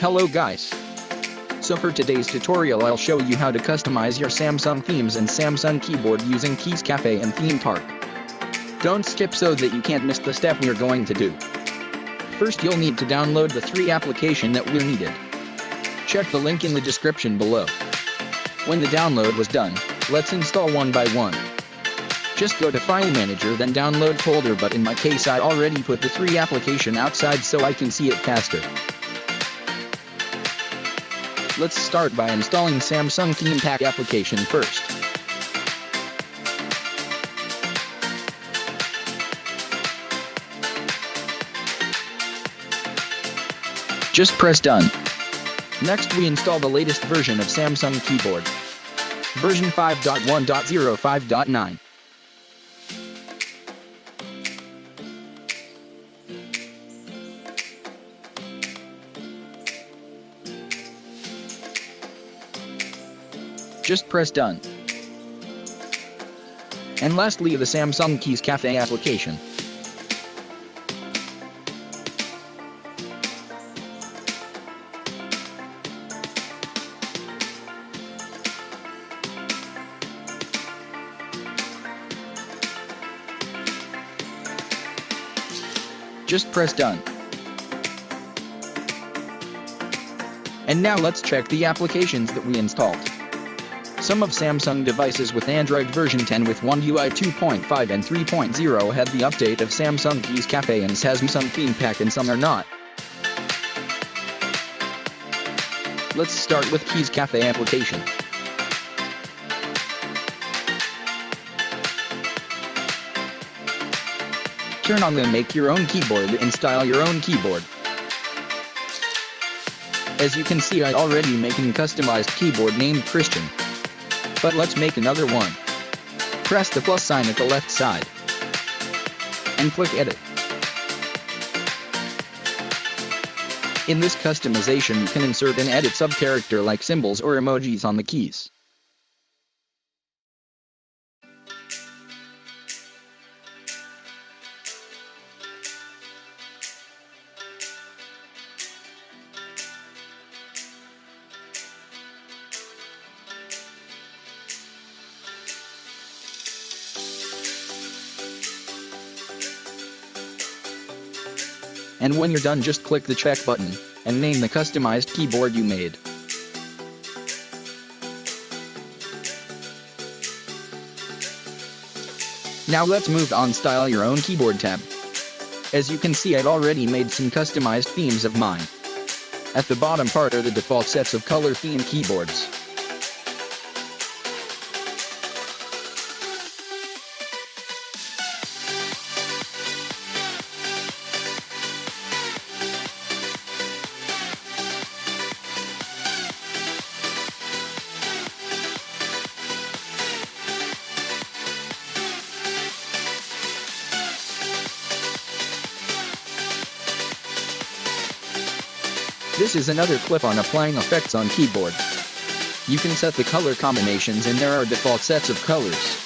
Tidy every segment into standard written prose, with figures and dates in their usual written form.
Hello guys. So for today's tutorial I'll show you how to customize your Samsung themes and Samsung keyboard using Keys Cafe and Theme Park. Don't skip so that you can't miss the step we're going to do. First you'll need to download the 3 application that we're needed. Check the link in the description below. When the download was done, let's install one by one. Just go to File Manager then download folder, but in my case I already put the 3 application outside so I can see it faster. Let's start by installing Samsung Theme Pack application first. Just press done. Next we install the latest version of Samsung keyboard. Version 5.1.05.9. Just press done. And lastly the Samsung Keys Cafe application. Just press done. And now let's check the applications that we installed. Some of Samsung devices with Android version 10 with One UI 2.5 and 3.0 had the update of Samsung Keys Cafe and Samsung Theme Pack, and some are not. Let's start with Keys Cafe application. Turn on the Make Your Own Keyboard and style your own keyboard. As you can see I already making customized keyboard named Christian. But let's make another one. Press the plus sign at the left side. And click Edit. In this customization you can insert and edit sub-character like symbols or emojis on the keys. And when you're done just click the check button, and name the customized keyboard you made. Now let's move on Style Your Own Keyboard tab. As you can see I've already made some customized themes of mine. At the bottom part are the default sets of color theme keyboards. This is another clip on applying effects on keyboard. You can set the color combinations and there are default sets of colors.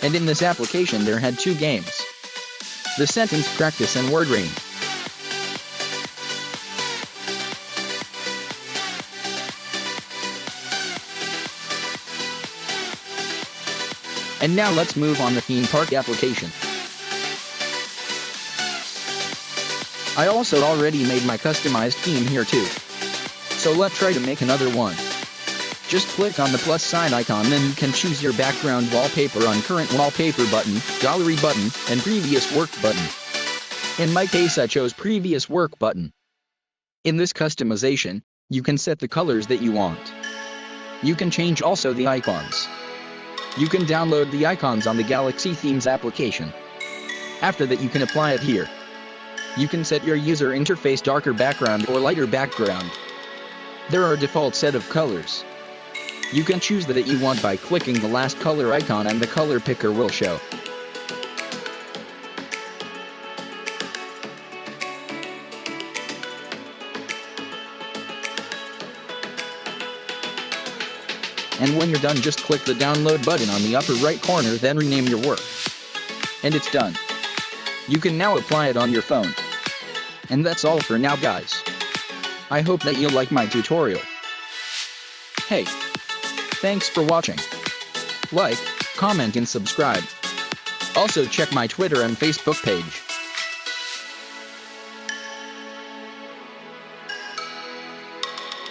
And in this application there had 2 games. The Sentence Practice and Word Rain. And now let's move on the Theme Park application. I also already made my customized theme here too. So let's try to make another one. Just click on the plus sign icon, then you can choose your background wallpaper on current wallpaper button, gallery button, and previous work button. In my case I chose previous work button. In this customization, you can set the colors that you want. You can change also the icons. You can download the icons on the Galaxy Themes application. After that you can apply it here. You can set your user interface darker background or lighter background. There are a default set of colors. You can choose that you want by clicking the last color icon and the color picker will show. And when you're done, just click the download button on the upper right corner, then rename your work. And it's done. You can now apply it on your phone. And that's all for now, guys. I hope that you like my tutorial. Hey, thanks for watching. Like, comment and subscribe. Also check my Twitter and Facebook page.